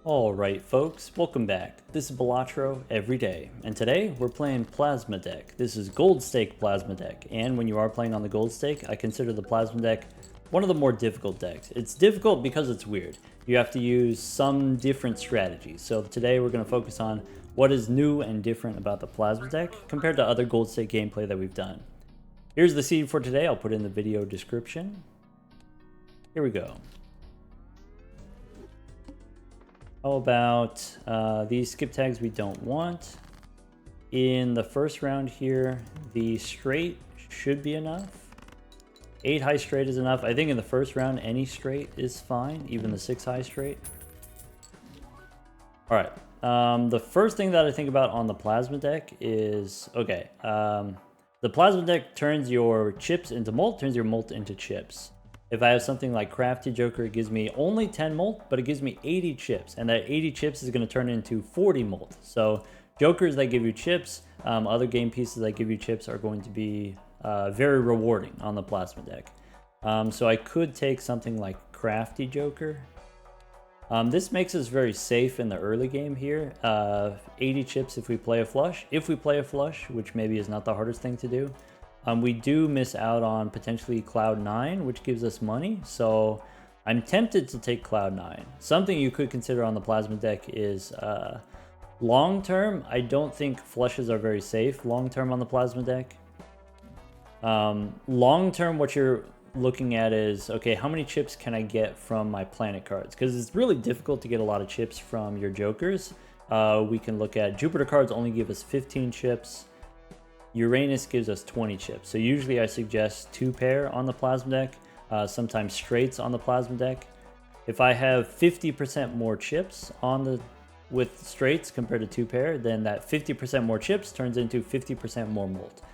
Alright folks, welcome back. This is Balatro every day, and today we're playing Plasma Deck. This is Gold Stake Plasma Deck, and when you are playing on the Gold Stake, I consider the Plasma Deck one of the more difficult decks. It's difficult because it's weird. You have to use some different strategies. So today we're going to focus on what is new and different about the Plasma Deck compared to other Gold Stake gameplay that we've done. Here's the seed for today, I'll put it in the video description. Here we go. How about these skip tags we don't want. In the first round here, the straight should be enough. 8 high straight is enough. I think in the first round, any straight is fine, even the 6 high straight. All right, the first thing that I think about on the Plasma deck is, okay, the Plasma deck turns your chips into molt, turns your molt into chips. If I have something like Crafty Joker, it gives me only 10 molt, but it gives me 80 chips. And that 80 chips is going to turn into 40 molt. So Jokers that give you chips, other game pieces that give you chips are going to be very rewarding on the Plasma deck. So I could take something like Crafty Joker. This makes us very safe in the early game here. 80 chips if we play a flush. If we play a flush, which maybe is not the hardest thing to do. We do miss out on potentially Cloud 9, which gives us money, so I'm tempted to take Cloud 9. Something you could consider on the Plasma deck is long term. I don't think flushes are very safe long term on the Plasma deck. Long term, what you're looking at is, okay, how many chips can I get from my planet cards? Because it's really difficult to get a lot of chips from your Jokers. We can look at Jupiter cards only give us 15 chips. Uranus gives us 20 chips. So usually I suggest 2 pair on the Plasma deck, sometimes straights on the Plasma deck. If I have 50% more chips with straights compared to 2 pair, then that 50% more chips turns into 50% more molt.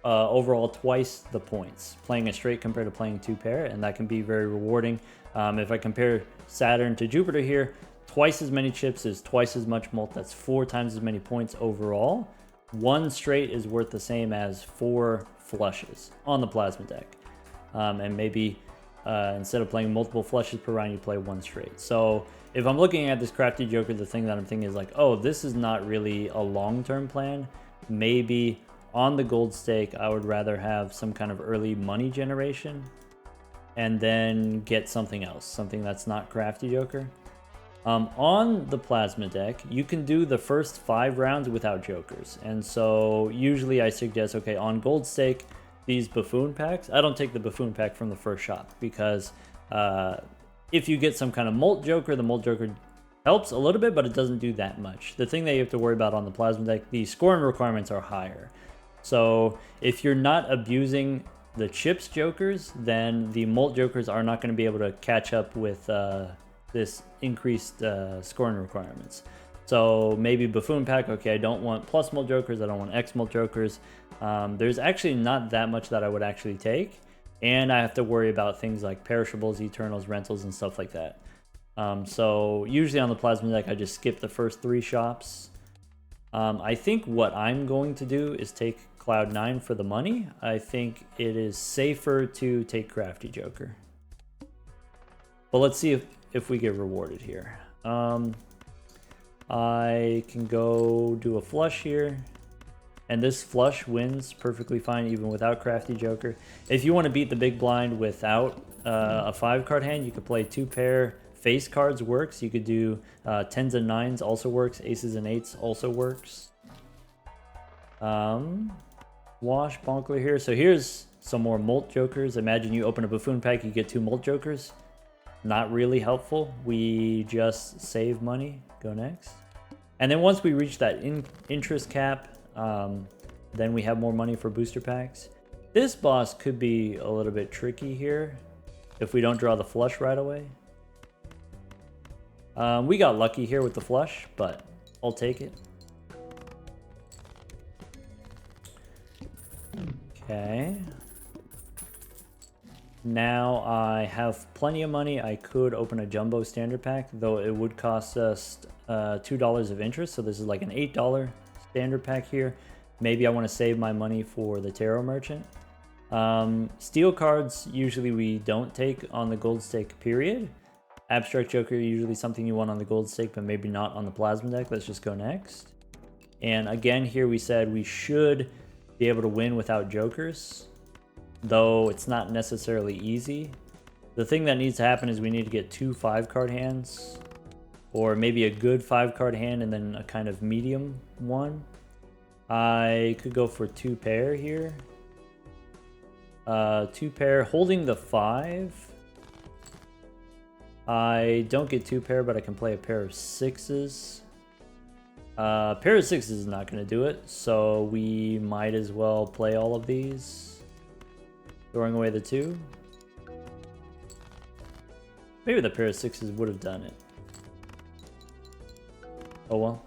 Overall, twice the points playing a straight compared to playing 2 pair, and that can be very rewarding. If I compare Saturn to Jupiter here, twice as many chips is twice as much molt. That's 4 times as many points overall. 1 straight is worth the same as 4 flushes on the Plasma deck. And maybe instead of playing multiple flushes per round, you play 1 straight. So if I'm looking at this Crafty Joker, the thing that I'm thinking is like, oh, this is not really a long-term plan. Maybe on the Gold Stake, I would rather have some kind of early money generation and then get something else, something that's not Crafty Joker. On the Plasma deck, you can do the first 5 rounds without Jokers. And so usually I suggest, okay, on Gold Stake, these Buffoon packs, I don't take the Buffoon pack from the first shop because if you get some kind of Molt Joker, the Molt Joker helps a little bit, but it doesn't do that much. The thing that you have to worry about on the Plasma deck, the scoring requirements are higher. So if you're not abusing the Chips Jokers, then the Molt Jokers are not going to be able to catch up with this increased scoring requirements. So maybe Buffoon pack, okay, I don't want plus molt Jokers, I don't want X molt Jokers. There's actually not that much that I would actually take, and I have to worry about things like perishables, eternals, rentals, and stuff like that. So usually on the Plasma deck, I just skip the first 3 shops. I think what I'm going to do is take Cloud 9 for the money. I think it is safer to take Crafty Joker. But let's see if we get rewarded here. I can go do a flush here, and this flush wins perfectly fine even without Crafty Joker. If you want to beat the big blind without a 5-card hand, you could play 2 pair face cards works. You could do 10s and 9s also works. Aces and 8s also works. Wash Bonkler here. So here's some more Molt Jokers. Imagine you open a Buffoon pack, you get 2 Molt Jokers. Not really helpful. We just save money. Go next. And then once we reach that interest cap, then we have more money for booster packs. This boss could be a little bit tricky here if we don't draw the flush right away. We got lucky here with the flush, but I'll take it. Okay. Now I have plenty of money. I could open a jumbo standard pack, though it would cost us $2 of interest. So this is like an $8 standard pack here. Maybe I want to save my money for the Tarot Merchant. Steel cards, usually we don't take on the Gold Stake period. Abstract Joker, usually something you want on the gold stake, but maybe not on the plasma deck. Let's just go next. And again, here we said we should be able to win without jokers, though it's not necessarily easy. The thing that needs to happen is we need to get 2 5-card hands, or maybe a good 5-card hand and then a kind of medium one. I could go for 2 pair here. 2 pair, holding the 5. I don't get 2 pair, but I can play a pair of 6s. Pair of 6s is not going to do it, so we might as well play all of these. Throwing away the 2. Maybe the pair of 6s would have done it. Oh well.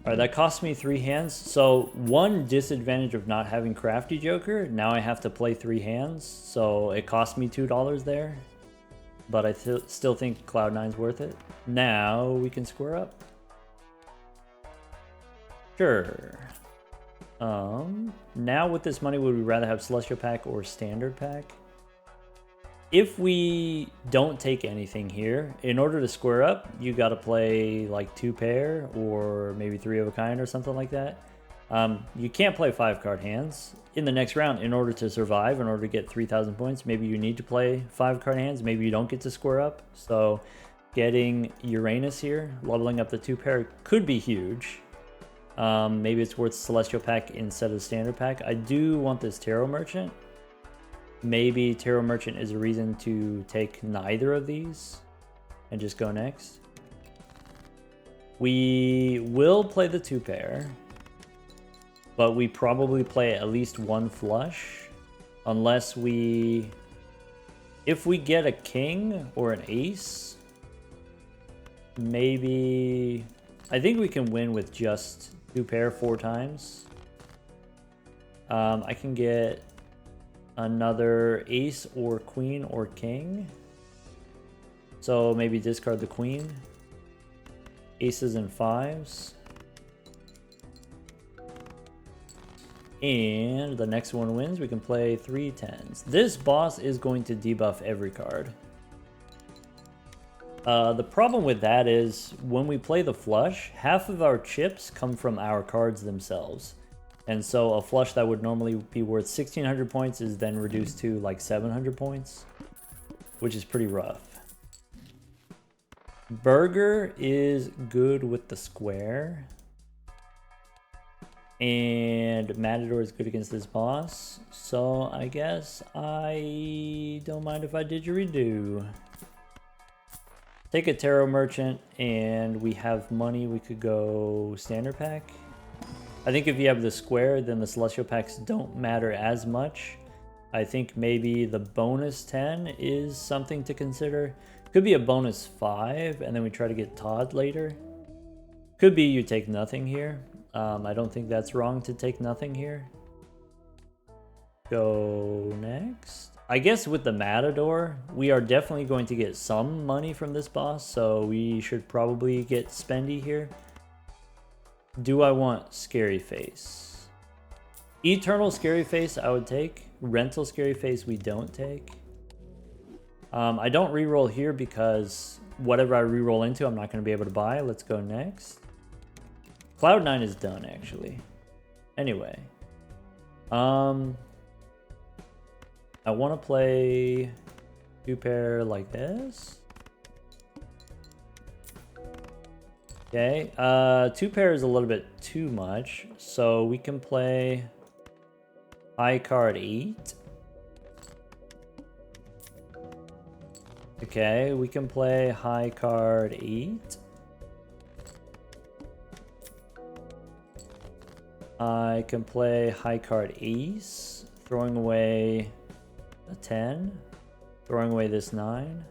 Alright, that cost me 3 hands. So, one disadvantage of not having Crafty Joker, now I have to play 3 hands. So, it cost me $2 there. But I still think Cloud9's worth it. Now, we can square up. Sure. Now with this money, would we rather have Celestial Pack or Standard Pack? If we don't take anything here, in order to square up, you got to play like 2 pair or maybe 3 of a kind or something like that. You can't play 5-card hands. In the next round, in order to survive, in order to get 3,000 points, maybe you need to play 5-card hands. Maybe you don't get to square up. So getting Uranus here, leveling up the 2 pair could be huge. Maybe it's worth Celestial Pack instead of Standard Pack. I do want this Tarot Merchant. Maybe Tarot Merchant is a reason to take neither of these and just go next. We will play the 2 pair, but we probably play at least 1 flush unless if we get a king or an ace, maybe, I think we can win with just 2 pair 4 times. I can get another ace or queen or king. So maybe discard the queen. Aces and 5s. And the next one wins. We can play 3 10s. This boss is going to debuff every card. The problem with that is when we play the flush, half of our chips come from our cards themselves. And so a flush that would normally be worth 1,600 points is then reduced to like 700 points, which is pretty rough. Burger is good with the square. And Matador is good against this boss. So I guess I don't mind if I didgeridoo. Take a Tarot Merchant and we have money. We could go Standard Pack. I think if you have the square, then the Celestial Packs don't matter as much. I think maybe the bonus 10 is something to consider. Could be a bonus 5, and then we try to get Todd later. Could be you take nothing here. I don't think that's wrong to take nothing here. Go next. I guess with the Matador, we are definitely going to get some money from this boss, so we should probably get spendy here. Do I want Scary Face? Eternal Scary Face I would take. Rental Scary Face we don't take. I don't reroll here because whatever I reroll into I'm not going to be able to buy. Let's go next. Cloud9 is done actually. Anyway. I want to play 2 pair like this. Okay, 2 pair is a little bit too much, so we can play high card 8. Okay, we can play high card 8. I can play high card ace, throwing away a 10, throwing away this 9.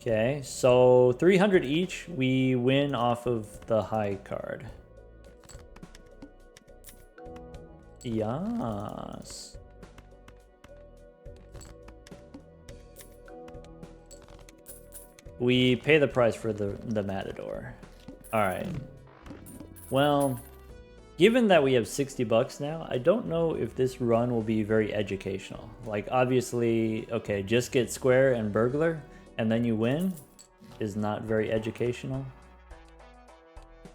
Okay, so 300 each, we win off of the high card. Yes. We pay the price for the Matador. Alright. Well, Given that we have 60 bucks now, I don't know if this run will be very educational. Like, obviously, okay, just get square and burglar, and then you win, is not very educational.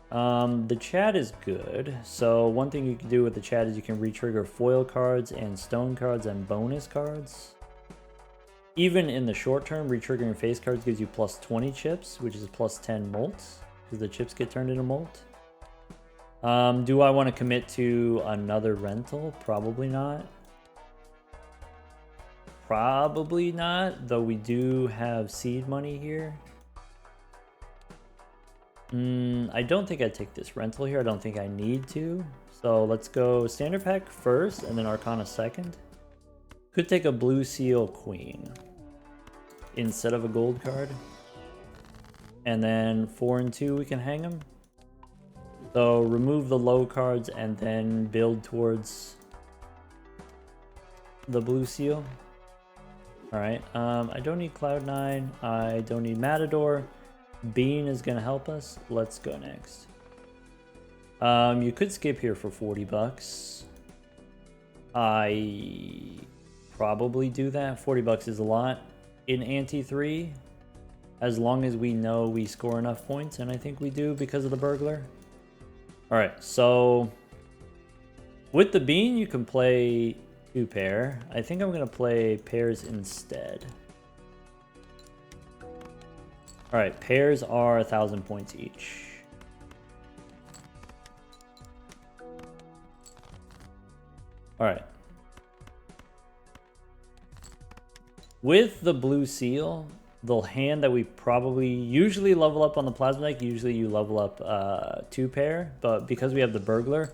The chat is good. So one thing you can do with the chat is you can retrigger foil cards and stone cards and bonus cards. Even in the short term, retriggering face cards gives you plus 20 chips, which is plus 10 molts, because the chips get turned into molt. Do I want to commit to another rental? Probably not. Probably not, though we do have seed money here. I don't think I'd take this rental here. I don't think I need to. So let's go standard pack first and then Arcana second. Could take a blue seal queen instead of a gold card. And then 4 and 2 we can hang them. So remove the low cards and then build towards the blue seal. Alright, I don't need Cloud9. I don't need Matador. Bean is going to help us. Let's go next. You could skip here for 40 bucks. I probably do that. 40 bucks is a lot in Ante 3. As long as we know we score enough points, and I think we do because of the burglar. Alright, so with the bean you can play 2 pair. I think I'm going to play pairs instead. Alright, pairs are 1,000 points each. Alright. With the blue seal, the hand that we probably usually level up on the plasma deck, usually you level up 2 pair, but because we have the burglar,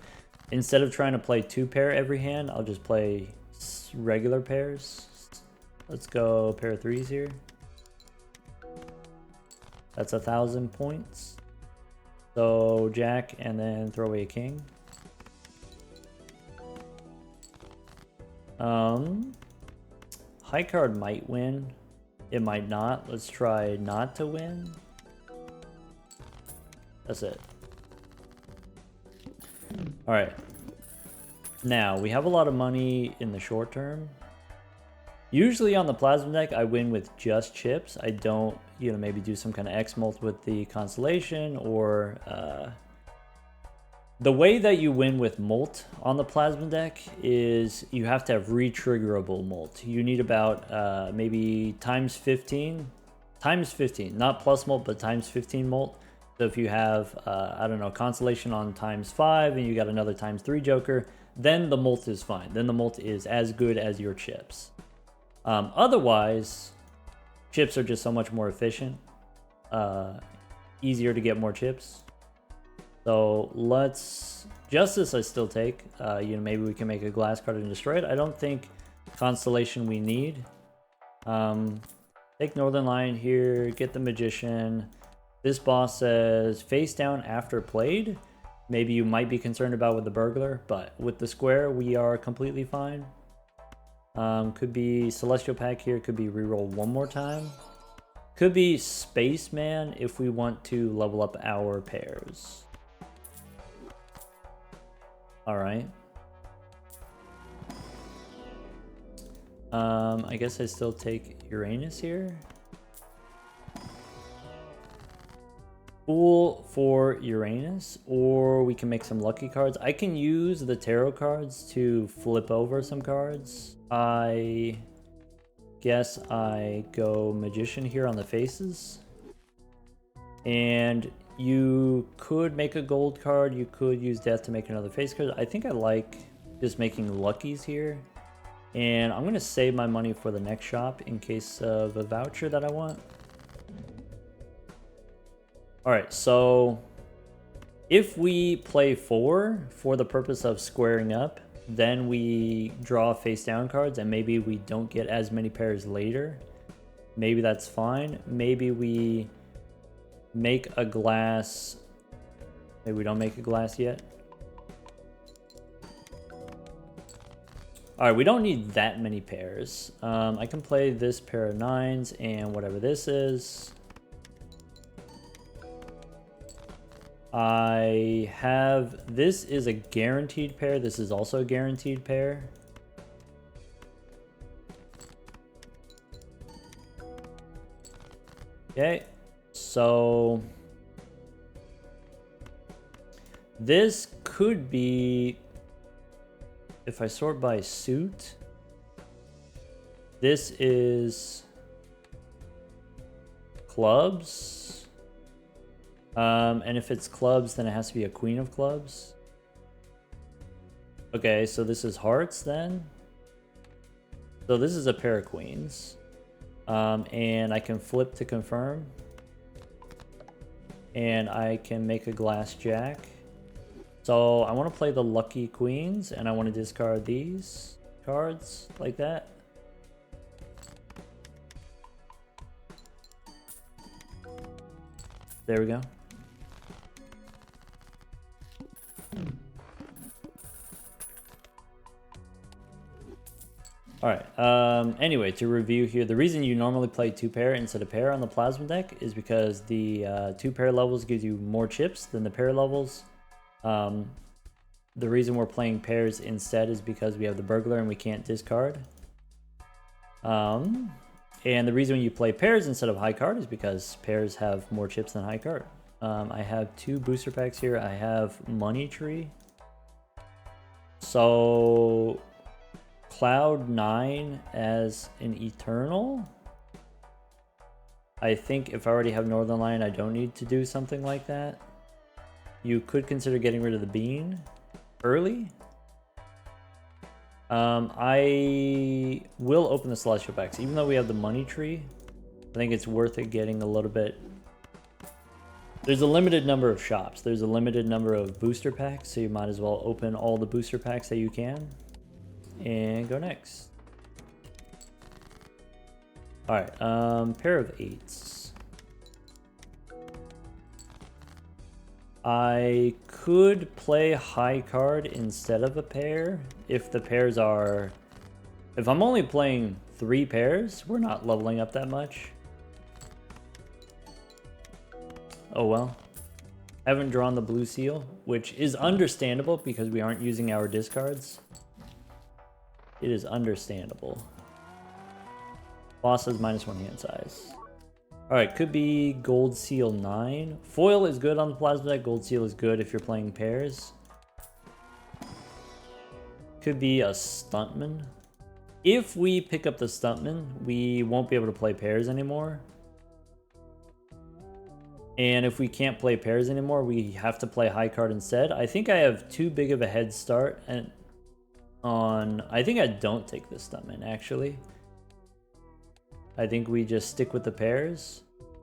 instead of trying to play 2 pair every hand, I'll just play regular pairs. Let's go pair of 3s here. That's 1,000 points. So jack and then throw away a king. High card might win. It might not. Let's try not to win. That's it. Alright. Now, we have a lot of money in the short term. Usually on the plasma deck, I win with just chips. I don't, maybe do some kind of X-molt with the constellation or... The way that you win with molt on the plasma deck is you have to have retriggerable molt. You need about maybe times 15, not plus molt, but times 15 molt. So if you have, I don't know, constellation on times 5 and you got another times 3 joker, then the molt is fine. Then the molt is as good as your chips. Otherwise, chips are just so much more efficient. Easier to get more chips. So let's... Justice I still take. Maybe we can make a glass card and destroy it. I don't think Constellation we need. Take Northern Lion here. Get the Magician. This boss says face down after played. Maybe you might be concerned about with the Burglar, but with the square we are completely fine. Could be Celestial Pack here. Could be reroll one more time. Could be Spaceman if we want to level up our pairs. Alright. I guess I still take Uranus here. Fool for Uranus, or we can make some lucky cards. I can use the tarot cards to flip over some cards. I guess I go Magician here on the faces. And you could make a gold card. You could use Death to make another face card. I think I like just making luckies here. And I'm going to save my money for the next shop in case of a voucher that I want. Alright, so if we play 4 for the purpose of squaring up, then we draw face down cards and maybe we don't get as many pairs later. Maybe that's fine. Maybe we make a glass. Maybe we don't make a glass yet. Alright, we don't need that many pairs. I can play this pair of 9s and whatever this is. I have, this is a guaranteed pair. This is also a guaranteed pair. Okay, so this could be, if I sort by suit, this is clubs. And if it's clubs, then it has to be a queen of clubs. Okay, so this is hearts then. So this is a pair of queens. And I can flip to confirm. And I can make a glass jack. So I want to play the lucky queens, and I want to discard these cards like that. There we go. Alright, anyway, to review here, the reason you normally play 2-pair instead of pair on the plasma deck is because the 2-pair levels gives you more chips than the pair levels. The reason we're playing pairs instead is because we have the burglar and we can't discard. And the reason you play pairs instead of high card is because pairs have more chips than high card. I have 2 booster packs here. I have Money Tree. So Cloud 9 as an Eternal. I think if I already have Northern Lion, I don't need to do something like that. You could consider getting rid of the Bean early. I will open the Celestial packs. Even though we have the Money Tree, I think it's worth it getting a little bit. There's a limited number of shops. There's a limited number of booster packs, so you might as well open all the booster packs that you can. And go next. Alright, pair of 8s. I could play high card instead of a pair if the pairs are... If I'm only playing 3 pairs, we're not leveling up that much. Oh well. Haven't drawn the blue seal, which is understandable because we aren't using our discards. It is understandable. Boss has -1 hand size. Alright, could be Gold Seal 9. Foil is good on the plasma deck. Gold Seal is good if you're playing pairs. Could be a Stuntman. If we pick up the Stuntman, we won't be able to play pairs anymore. And if we can't play pairs anymore, we have to play high card instead. I think I have too big of a head start and on... I think I don't take this Stuntman, actually. I think we just stick with the pairs.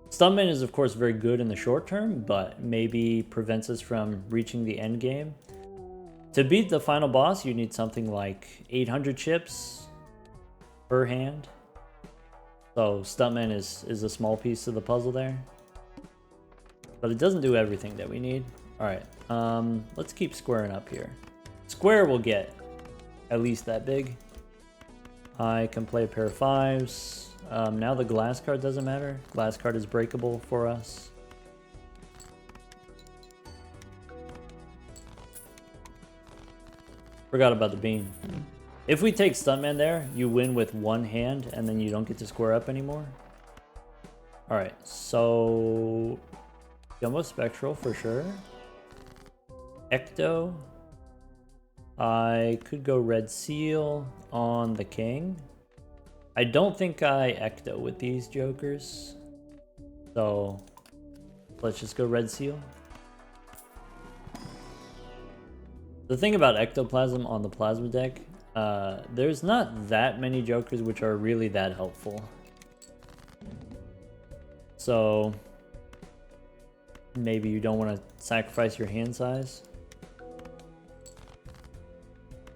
Stuntman is, of course, very good in the short term, but maybe prevents us from reaching the end game. To beat the final boss, you need something like 800 chips per hand. So Stuntman is a small piece of the puzzle there. But it doesn't do everything that we need. Alright, let's keep squaring up here. Square will get at least that big. I can play a pair of 5s. Now the glass card doesn't matter. Glass card is breakable for us. Forgot about the bean. If we take Stuntman there, you win with 1 hand and then you don't get to square up anymore. Alright, so... Jumbo Spectral for sure. Ecto. I could go Red Seal on the King. I don't think I Ecto with these jokers. So let's just go Red Seal. The thing about Ectoplasm on the Plasma deck, there's not that many jokers which are really that helpful. So maybe you don't want to sacrifice your hand size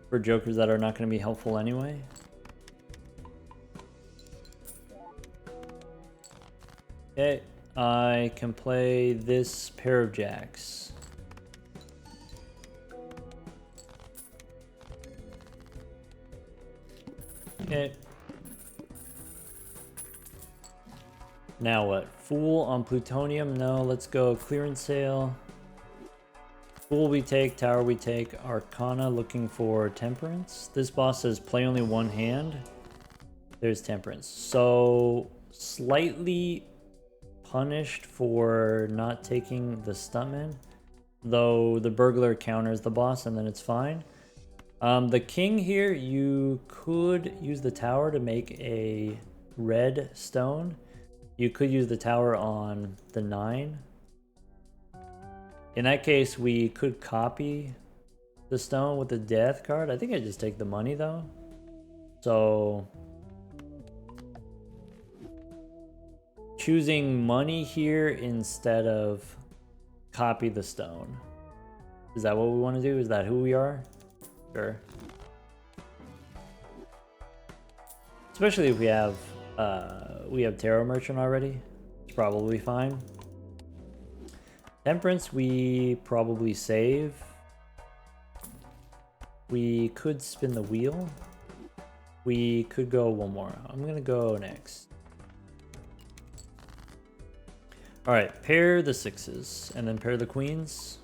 for jokers that are not going to be helpful anyway. Okay, I can play this pair of jacks. Okay. Now what? Fool on plutonium? No, let's go clearance sale. Fool we take, Tower we take, Arcana looking for Temperance. This boss says play only one hand. There's Temperance. So slightly punished for not taking the Stuntman, though the Burglar counters the boss and then it's fine. The King here, you could use the Tower to make a red stone. You could use the Tower on the 9. In that case, we could copy the stone with the death card. I think I just take the money though. So choosing money here instead of copy the stone. Is that what we want to do? Is that who we are? Sure. Especially if we have Tarot Merchant already. It's probably fine. Temperance, we probably save. We could spin the wheel. We could go one more. I'm gonna go next. All right, pair the 6s and then pair the queens.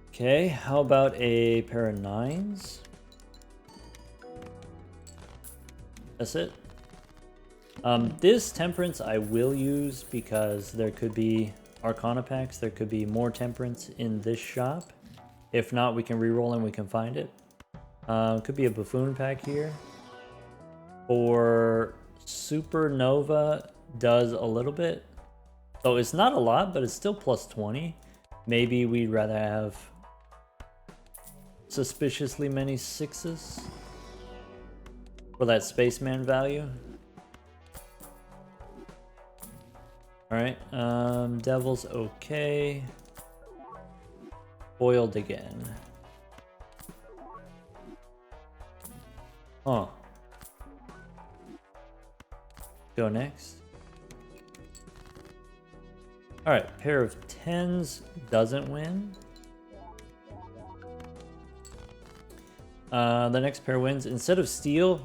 Okay, how about a pair of 9s? That's it. This Temperance I will use because there could be Arcana packs. There could be more Temperance in this shop. If not, we can reroll and we can find it. Could be a Buffoon pack here. Or Supernova does a little bit. So it's not a lot, but it's still plus 20. Maybe we'd rather have suspiciously many 6s for that spaceman value. Alright, Devil's okay. Foiled again. Huh. Go next. Alright, pair of 10s doesn't win. The next pair wins. Instead of steel,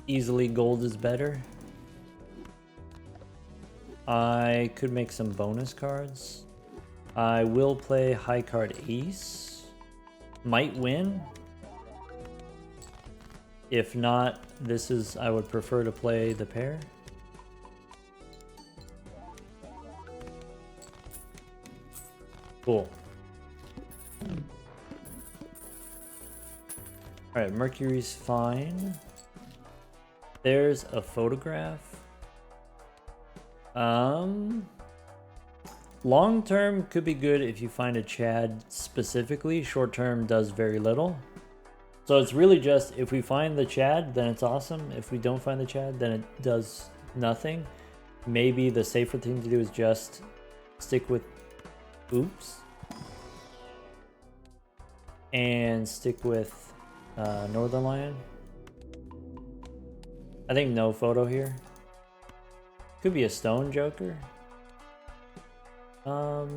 easily gold is better. I could make some bonus cards. I will play high card ace. Might win. If not, I would prefer to play the pair. Cool. Alright, Mercury's fine. There's a photograph. Long term could be good if you find a Chad specifically. Short term does very little. So it's really just if we find the Chad, then it's awesome. If we don't find the Chad, then it does nothing. Maybe the safer thing to do is just stick with oops. And stick with Northern Lion. I think no photo here. Could be a stone joker. How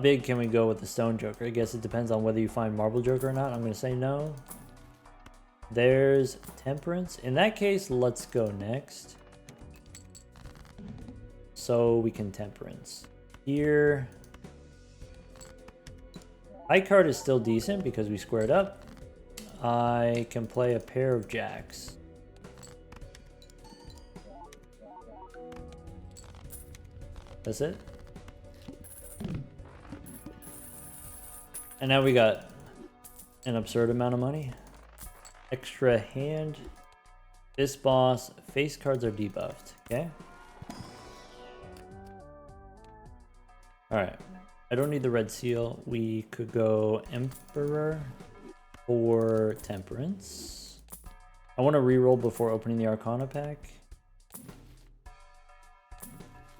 big can we go with the stone joker? I guess it depends on whether you find marble joker or not. I'm gonna say no. There's Temperance. In that case, let's go next. So we can Temperance. Here. High card is still decent because we squared up. I can play a pair of jacks. That's it. And now we got an absurd amount of money. Extra hand. This boss, face cards are debuffed, okay? Alright. I don't need the red seal. We could go Emperor or Temperance. I want to reroll before opening the Arcana pack.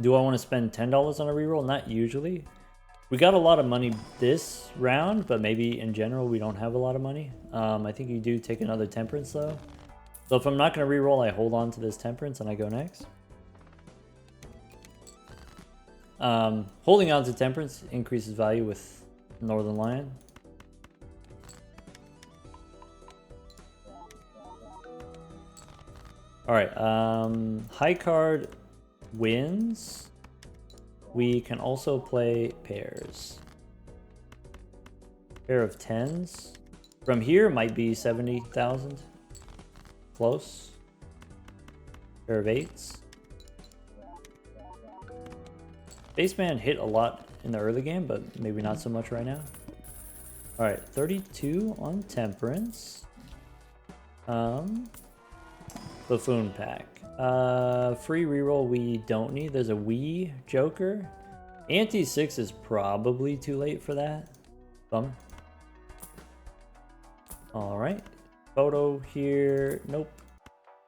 Do I want to spend $10 on a reroll? Not usually. We got a lot of money this round, but maybe in general we don't have a lot of money. I think you do take another Temperance though. So if I'm not going to reroll, I hold on to this Temperance and I go next. Holding on to Temperance increases value with Northern Lion. All right, high card wins. We can also play pairs. Pair of 10s. From here might be 70,000. Close. Pair of 8s. Spaceman hit a lot in the early game, but maybe not so much right now. All right, 32 on Temperance. Buffoon pack. Free reroll we don't need. There's a Wii Joker. Ante 6 is probably too late for that. Bummer. All right. Photo here. Nope.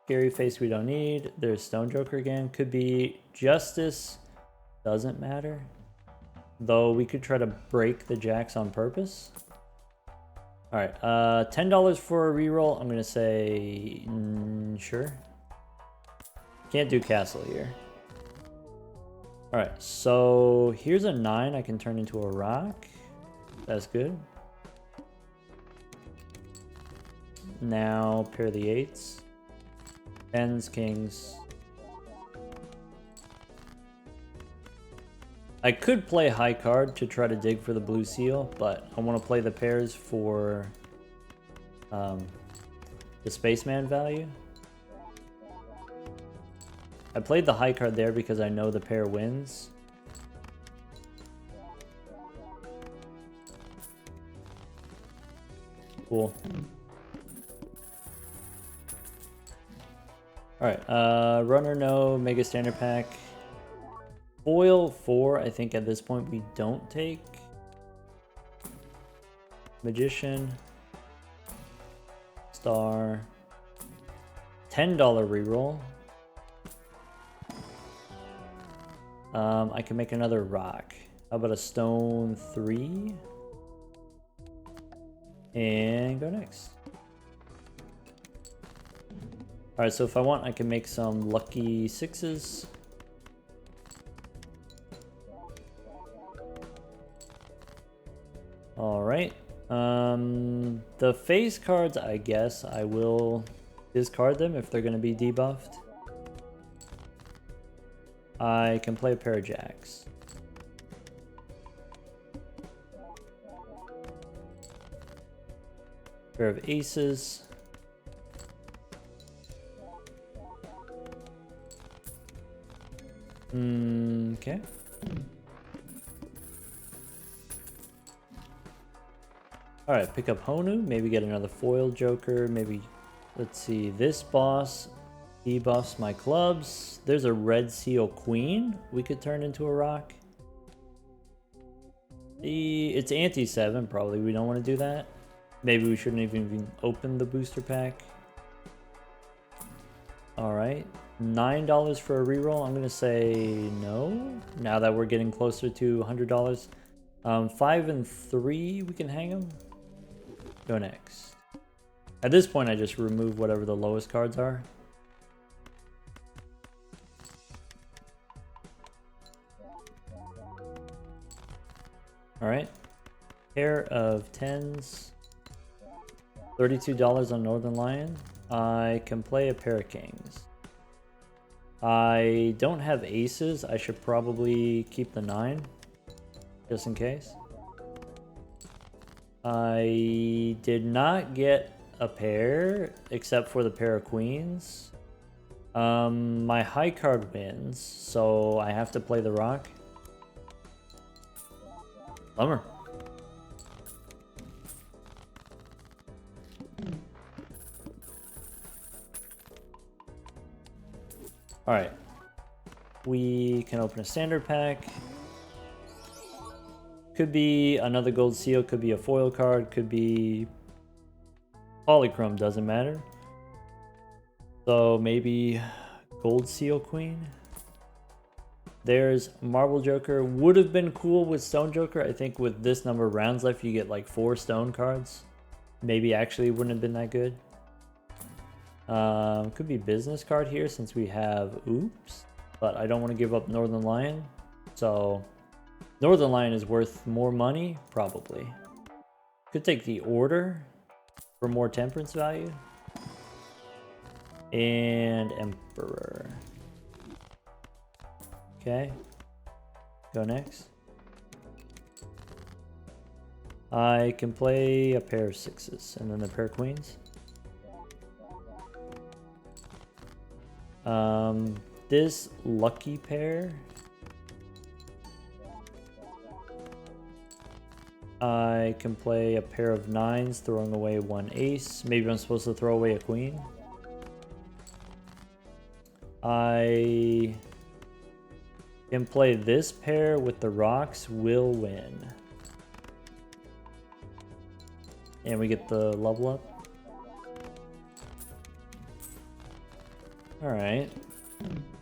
Scary face we don't need. There's Stone Joker again. Could be Justice. Doesn't matter. Though we could try to break the jacks on purpose. All right. $10 for a reroll. I'm going to say sure. Can't do castle here. All right. So here's a 9 I can turn into a rock. That's good. Now pair the 8s. 10s, kings. I could play high card to try to dig for the blue seal, but I want to play the pairs for the spaceman value. I played the high card there because I know the pair wins. Cool. Alright, runner no, mega standard pack. Foil 4, I think at this point we don't take. Magician. Star. $10 reroll. I can make another rock. How about a stone 3? And go next. Alright, so if I want, I can make some lucky 6s. Alright. The face cards, I guess I will discard them if they're going to be debuffed. I can play a pair of jacks. Pair of aces. Okay. Alright, pick up Honu, maybe get another foil joker, maybe, let's see, this boss debuffs my clubs. There's a red seal queen we could turn into a rock. It's ante 7, probably we don't want to do that. Maybe we shouldn't even open the booster pack. Alright, $9 for a reroll. I'm going to say no, now that we're getting closer to $100. 5 and 3, we can hang them. Go next. At this point, I just remove whatever the lowest cards are. Alright. Pair of 10s. $32 on Northern Lion. I can play a pair of kings. I don't have aces. I should probably keep the 9. Just in case. I did not get a pair, except for the pair of queens. My high card wins, so I have to play the rock. Bummer. Alright. We can open a standard pack. Could be another gold seal, could be a foil card, could be polychrome, doesn't matter. So maybe gold seal queen. There's marble joker. Would have been cool with stone joker. I think with this number of rounds left, you get like 4 stone cards. Maybe actually wouldn't have been that good. Could be business card here since we have oops, but I don't want to give up Northern Lion. So Northern Lion is worth more money, probably. Could take the order for more temperance value. and Emperor. Okay. Go next. I can play a pair of 6s and then a pair of queens. This lucky pair, I can play a pair of 9s, throwing away 1 ace. Maybe I'm supposed to throw away a queen. I can play this pair with the rocks, will win. And we get the level up. Alright.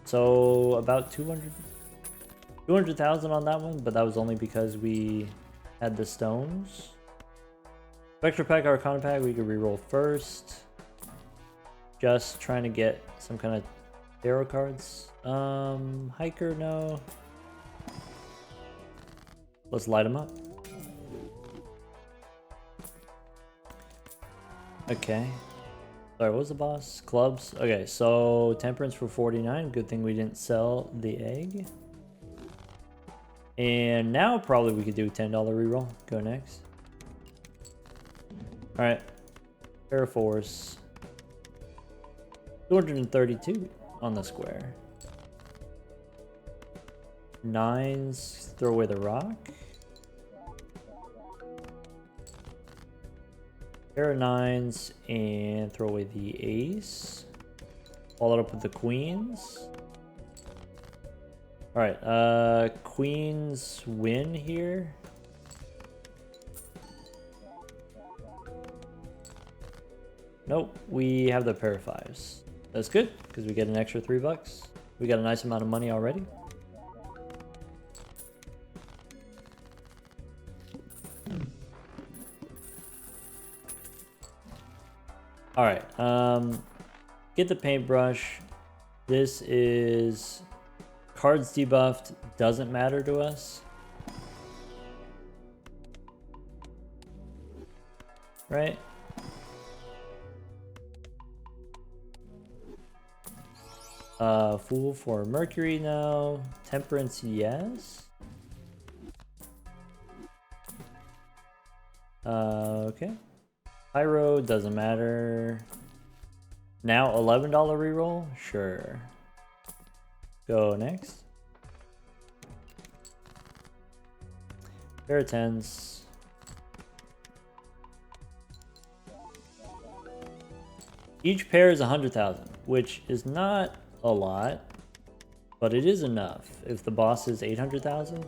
So about 200,000 on that one, but that was only because we had the stones. Vector pack, Arcana pack, we could reroll first. Just trying to get some kind of tarot cards. Hiker, no. Let's light them up. Okay. Sorry, what was the boss? Clubs. Okay, so Temperance for 49. Good thing we didn't sell the egg. And now probably we could do a $10 reroll. Go next. Alright. Pair of 4s. 232 on the square. 9s, throw away the rock. Pair of 9s and throw away the ace. Follow it up with the queens. Alright, queens win here. Nope, we have the pair of 5s. That's good, because we get an extra $3. We got a nice amount of money already. Alright, get the paintbrush. This is cards debuffed, doesn't matter to us. Right? Fool for Mercury now. Temperance, yes. Okay. Pyro, doesn't matter. Now $11 reroll? Sure. Go next. Pair of 10s. Each pair is 100,000, which is not a lot, but it is enough. If the boss is 800,000.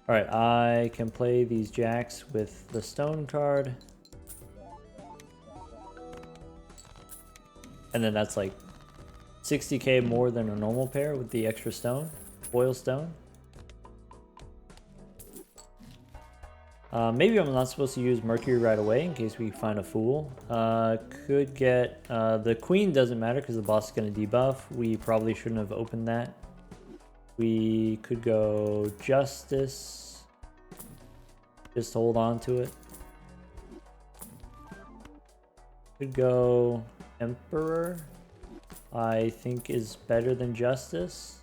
Alright, I can play these jacks with the stone card. And then that's like 60k more than a normal pair with the extra stone, foil stone. Maybe I'm not supposed to use Mercury right away in case we find a fool. Could get, the queen doesn't matter because the boss is going to debuff. We probably shouldn't have opened that. We could go Justice. Just hold on to it. Could go Emperor. I think is better than Justice.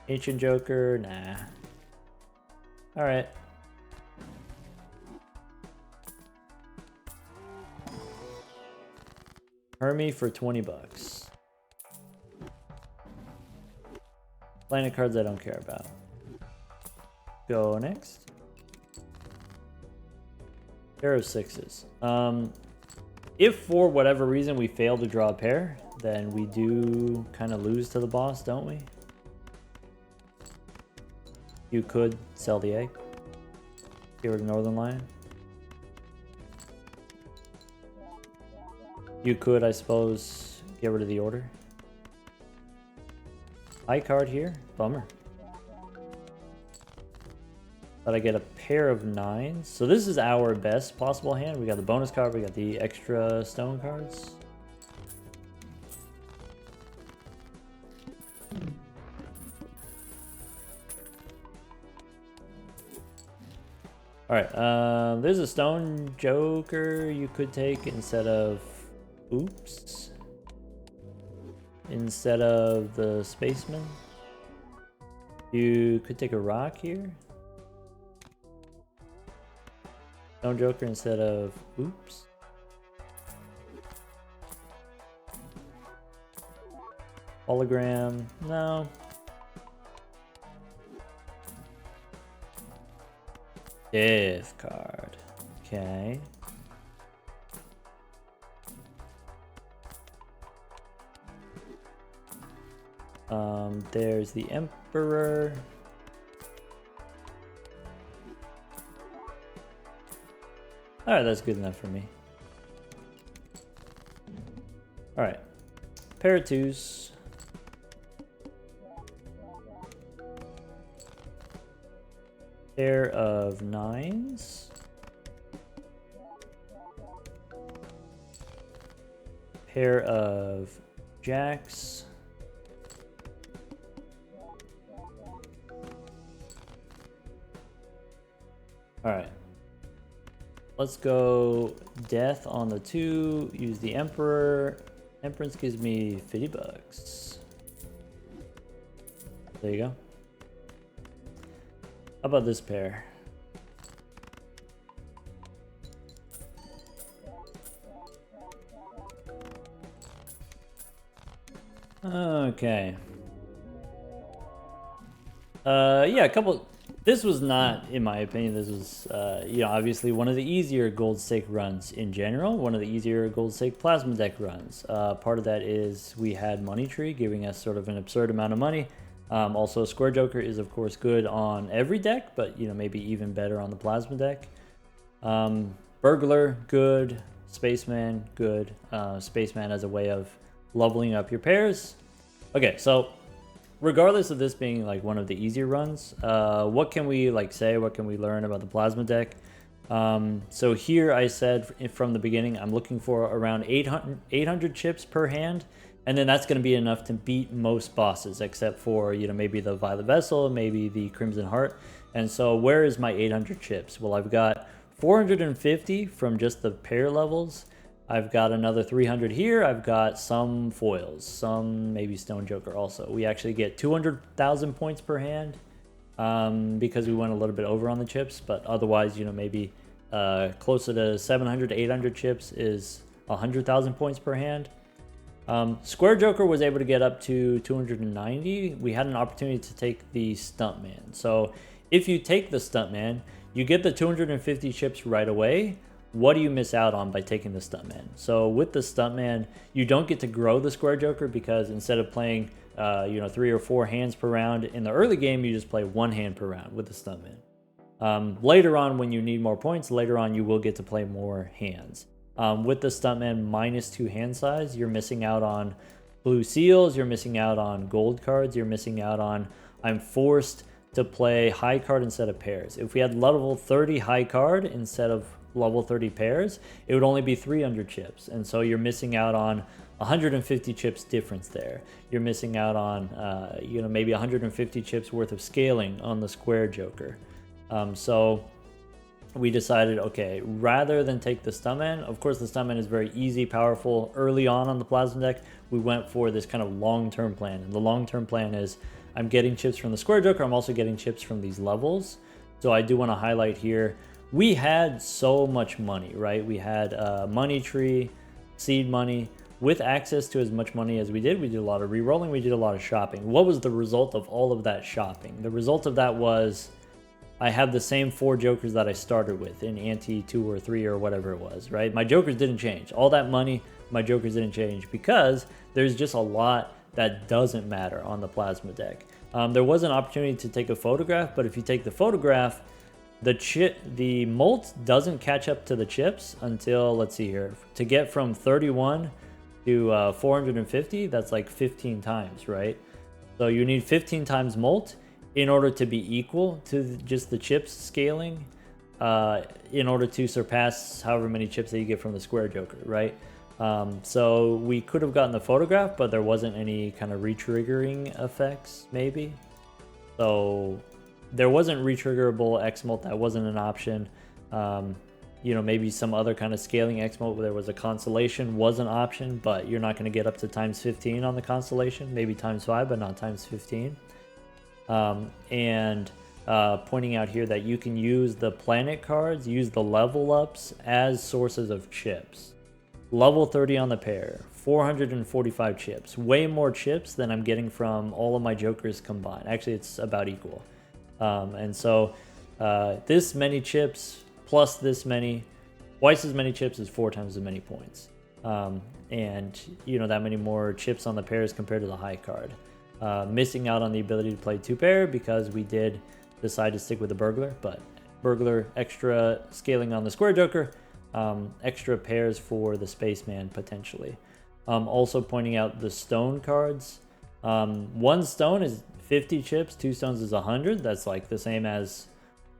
Ancient Joker, nah. Alright. Hermie for 20 bucks. Planet cards I don't care about. Go next. Pair of 6s. If for whatever reason we fail to draw a pair, then we do kind of lose to the boss, don't we? You could sell the egg. Get rid of Northern Lion. You could, I suppose, get rid of the order. High card here. Bummer. But I get a pair of 9s. So this is our best possible hand. We got the bonus card. We got the extra stone cards. All right, there's a stone joker you could take instead of, oops, instead of the spaceman. You could take a rock here. Stone joker instead of, oops. Hologram, no. Div card, okay. There's the Emperor. Alright, that's good enough for me. Alright. Pair of twos. Pair of nines. Pair of jacks. Alright. Let's go death on the 2. Use the Emperor. Emperor gives me 50 bucks. There you go. How about this pair? Okay. Yeah, a couple. This was not, in my opinion, this was, you know, obviously one of the easier gold stake runs in general, one of the easier gold stake plasma deck runs. Part of that is we had Money Tree giving us sort of an absurd amount of money. Also, Square Joker is, of course, good on every deck, but, you know, maybe even better on the plasma deck. Burglar, good. Spaceman, good. Spaceman as a way of leveling up your pairs. Okay, so regardless of this being like one of the easier runs, what can we like say, what can we learn about the plasma deck? So here I said from the beginning, I'm looking for around 800 chips per hand, and then that's going to be enough to beat most bosses, except for, you know, maybe the Violet Vessel, maybe the Crimson Heart. And so where is my 800 chips? Well, I've got 450 from just the pair levels. I've got another 300 here. I've got some foils, some maybe Stone Joker also. We actually get 200,000 points per hand because we went a little bit over on the chips, but otherwise, you know, maybe closer to 700 to 800 chips is 100,000 points per hand. Square Joker was able to get up to 290. We had an opportunity to take the Stuntman. So if you take the Stuntman, you get the 250 chips right away. What do you miss out on by taking the Stuntman? So with the Stuntman, you don't get to grow the Square Joker because instead of playing, you know, 3 or 4 hands per round in the early game, you just play 1 hand per round with the Stuntman. Later on, when you need more points, later on you will get to play more hands. With the Stuntman -2 hand size, you're missing out on blue seals, you're missing out on gold cards, you're missing out on, I'm forced to play high card instead of pairs. If we had level 30 high card instead of level 30 pairs, it would only be 300 chips. And so you're missing out on 150 chips difference there. You're missing out on, you know, maybe 150 chips worth of scaling on the Square Joker. So we decided, okay, rather than take the Stuntman, of course the Stuntman is very easy, powerful. Early on the Plasma deck, we went for this kind of long-term plan. And the long-term plan is I'm getting chips from the Square Joker, I'm also getting chips from these levels. So I do want to highlight here, we had so much money, right? We had Money Tree, seed money. With access to as much money as we did a lot of re-rolling, we did a lot of shopping. What was the result of all of that shopping? The result of that was I have the same 4 Jokers that I started with in Ante 2 or 3 or whatever it was, right? My Jokers didn't change. All that money, my Jokers didn't change because there's just a lot that doesn't matter on the Plasma deck. There was an opportunity to take a photograph, but if you take the photograph, the molt doesn't catch up to the chips until, let's see here, to get from 31 to 450, that's like 15 times, right? So you need 15 times molt in order to be equal to just the chips scaling, in order to surpass however many chips that you get from the Square Joker, right? So we could have gotten the photograph, but there wasn't any kind of re-triggering effects, maybe. So there wasn't retriggerable X-Molt, that wasn't an option. You know, maybe some other kind of scaling X-Molt where there was a constellation was an option, but you're not going to get up to times 15 on the constellation, maybe times 5, but not times 15. Pointing out here that you can use the planet cards, use the level ups as sources of chips. Level 30 on the pair, 445 chips, way more chips than I'm getting from all of my jokers combined. Actually, it's about equal. This many chips plus this many, twice as many chips is 4 times as many points. And you know, that many more chips on the pairs compared to the high card. Missing out on the ability to play 2-pair because we did decide to stick with the burglar, but burglar extra scaling on the square joker, extra pairs for the spaceman potentially. Also pointing out the stone cards. 1 stone is 50 chips, 2 stones is 100. That's like the same as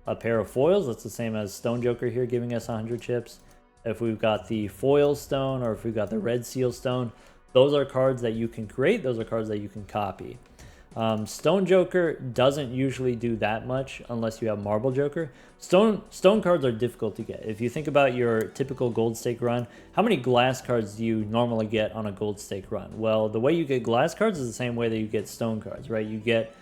a pair of foils. That's the same as Stone Joker here giving us 100 chips. If we've got the foil stone or if we've got the red seal stone, those are cards that you can create. Those are cards that you can copy. Stone Joker doesn't usually do that much unless you have Marble Joker. Stone cards are difficult to get. If you think about your typical gold stake run, how many glass cards do you normally get on a gold stake run? Well, the way you get glass cards is the same way that you get stone cards, right? You get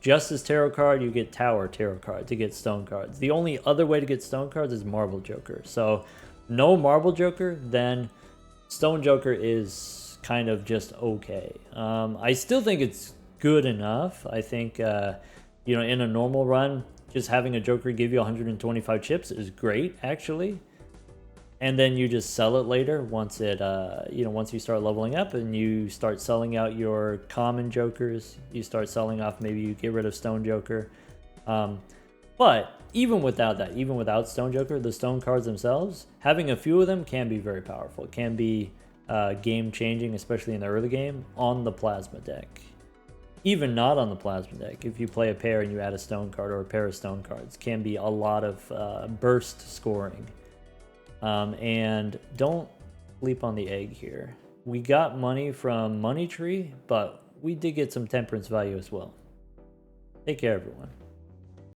Justice Tarot card, you get Tower Tarot card to get stone cards. The only other way to get stone cards is Marble Joker. So no Marble Joker, then Stone Joker is kind of just okay. I still think it's good enough. I think, you know, in a normal run, just having a Joker give you 125 chips is great, actually. And then you just sell it later once it, you know, once you start leveling up and you start selling out your common Jokers. You start selling off, maybe you get rid of Stone Joker. But even without that, even without Stone Joker, the stone cards themselves, having a few of them can be very powerful. It can be game changing, especially in the early game, on the plasma deck. Even not on the plasma deck, if you play a pair and you add a stone card or a pair of stone cards, can be a lot of burst scoring. And don't sleep on the egg here. We got money from Money Tree, but we did get some temperance value as well. Take care, everyone.